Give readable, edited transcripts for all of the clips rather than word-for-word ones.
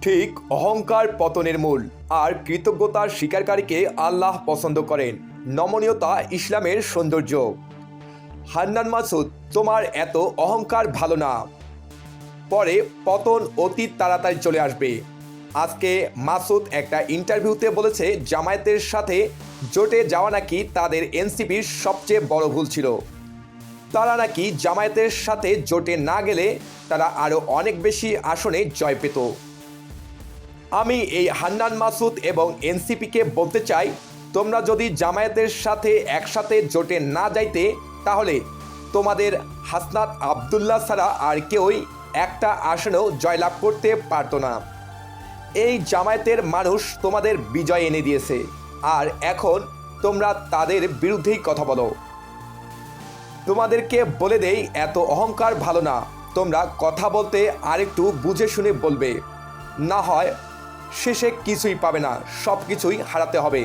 ঠিক অহংকার পতনের মূল, আর কৃতজ্ঞতার স্বীকারকারীকে আল্লাহ পছন্দ করেন। নমনীয়তা ইসলামের সৌন্দর্য। হান্নান মাসুদ, তোমার এত অহংকার ভালো না, পরে পতন অতি তাড়াতাড়ি চলে আসবে। আজকে মাসুদ একটা ইন্টারভিউতে বলেছে জামায়াতের সাথে জোটে যাওয়া নাকি তাদের এনসিপির সবচেয়ে বড় ভুল ছিল। তারা নাকি জামায়াতের সাথে জোটে না গেলে তারা আরও অনেক বেশি আসনে জয় পেত। আমি এই হান্নান মাসুদ এবং এনসিপিকে বলতে চাই, তোমরা যদি জামায়াতের সাথে একসাথে জোটে না যাইতে তাহলে তোমাদের হাসনাত আবদুল্লাহ ছাড়া আর কেউই একটা আসনেও জয়লাভ করতে পারতো না। এই জামায়াতের মানুষ তোমাদের বিজয় এনে দিয়েছে, আর এখন তোমরা তাদের বিরুদ্ধেই কথা বলো। তোমাদেরকে বলে দেই, এত অহংকার ভালো না। তোমরা কথা বলতে আরেকটু বুঝে শুনে বলবে, না হয় শেষে কিছুই পাবে না, সব কিছুই হারাতে হবে।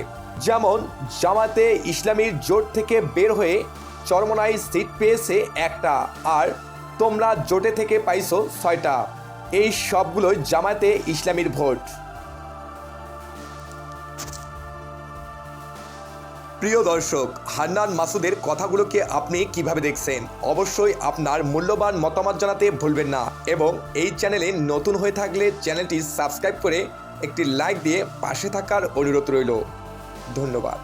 যেমন জামায়াতে ইসলামীর জোট থেকে বের হয়ে চরমনাই সিট পেয়েছে একটা, আর তোমরা জোটে থেকে পাইছো 6টা। এই সবগুলোই জামায়াতে ইসলামীর ভোট। প্রিয় দর্শক, হান্নান মাসুদের কথাগুলোকে আপনি কিভাবে দেখছেন? অবশ্যই আপনার মূল্যবান মতামত জানাতে ভুলবেন না, এবং এই চ্যানেলে নতুন হয়ে থাকলে চ্যানেলটি সাবস্ক্রাইব করে একটি লাইক দিয়ে পাশে থাকার অনুরোধ রইল। ধন্যবাদ।